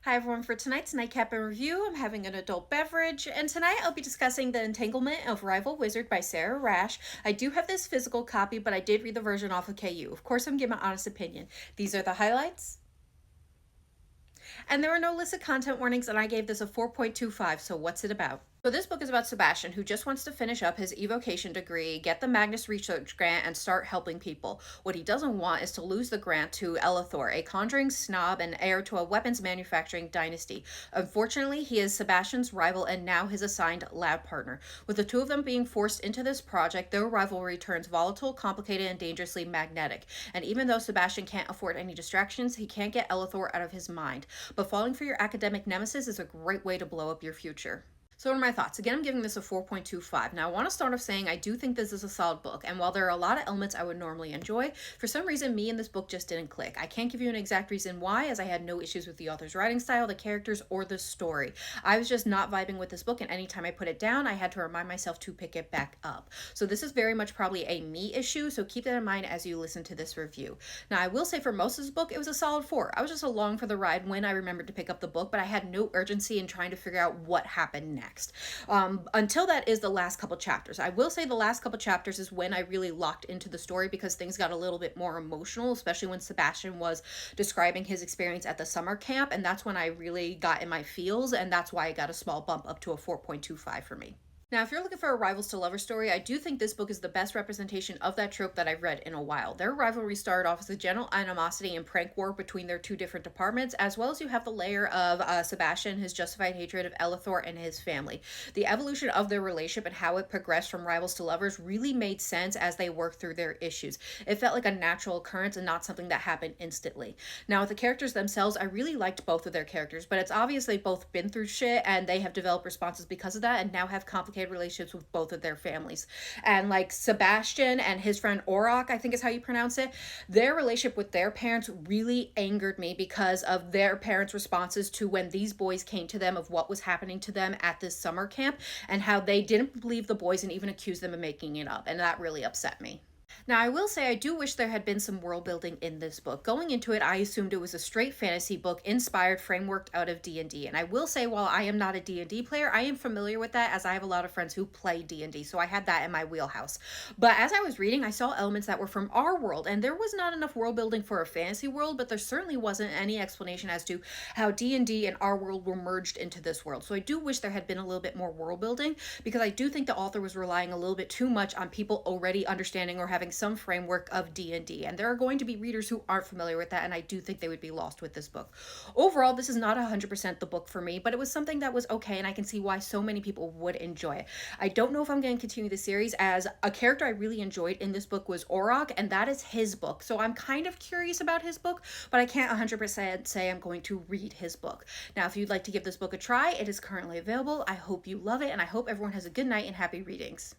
Hi everyone, for tonight's Nightcap and review, I'm having an adult beverage, and tonight I'll be discussing The Entanglement of Rival Wizard by Sara Raasch. I do have this physical copy, but I did read the version off of KU. Of course, I'm giving my honest opinion. These are the highlights. And there were no listed content warnings, and I gave this a 4.25, so what's it about? So this book is about Sebastian, who just wants to finish up his evocation degree, get the Magnus Research Grant, and start helping people. What he doesn't want is to lose the grant to Elithor, a conjuring snob and heir to a weapons manufacturing dynasty. Unfortunately, he is Sebastian's rival and now his assigned lab partner. With the two of them being forced into this project, their rivalry turns volatile, complicated, and dangerously magnetic. And even though Sebastian can't afford any distractions, he can't get Elithor out of his mind. But falling for your academic nemesis is a great way to blow up your future. So what are my thoughts? Again, I'm giving this a 4.25. Now, I want to start off saying I do think this is a solid book, and while there are a lot of elements I would normally enjoy, for some reason, me and this book just didn't click. I can't give you an exact reason why, as I had no issues with the author's writing style, the characters, or the story. I was just not vibing with this book, and anytime I put it down, I had to remind myself to pick it back up. So this is very much probably a me issue, so keep that in mind as you listen to this review. Now, I will say for most of this book, it was a solid 4. I was just along for the ride when I remembered to pick up the book, but I had no urgency in trying to figure out what happened next. Until that is the last couple chapters. I will say the last couple chapters is when I really locked into the story because things got a little bit more emotional, especially when Sebastian was describing his experience at the summer camp, and that's when I really got in my feels, and that's why I got a small bump up to a 4.25 for me. Now, if you're looking for a rivals to lovers story, I do think this book is the best representation of that trope that I've read in a while. Their rivalry started off as a general animosity and prank war between their two different departments, as well as you have the layer of Sebastian, his justified hatred of Elithor and his family. The evolution of their relationship and how it progressed from rivals to lovers really made sense as they worked through their issues. It felt like a natural occurrence and not something that happened instantly. Now, with the characters themselves, I really liked both of their characters, but it's obvious they've both been through shit and they have developed responses because of that and now have complicated relationships with both of their families. And like Sebastian and his friend Orok, I think is how you pronounce it, their relationship with their parents really angered me because of their parents' responses to when these boys came to them of what was happening to them at this summer camp and how they didn't believe the boys and even accused them of making it up. And that really upset me. Now, I will say I do wish there had been some world building in this book. Going into it, I assumed it was a straight fantasy book inspired, frameworked out of D&D. And I will say, while I am not a D&D player, I am familiar with that as I have a lot of friends who play D&D, so I had that in my wheelhouse. But as I was reading, I saw elements that were from our world, and there was not enough world building for a fantasy world, but there certainly wasn't any explanation as to how D&D and our world were merged into this world. So I do wish there had been a little bit more world building, because I do think the author was relying a little bit too much on people already understanding or having some framework of D&D, and there are going to be readers who aren't familiar with that, and I do think they would be lost with this book. Overall, this is not 100% the book for me, but it was something that was okay, and I can see why so many people would enjoy it. I don't know if I'm going to continue the series, as a character I really enjoyed in this book was Orok, and that is his book, so I'm kind of curious about his book, but I can't 100% say I'm going to read his book. Now, if you'd like to give this book a try, it is currently available. I hope you love it, and I hope everyone has a good night and happy readings.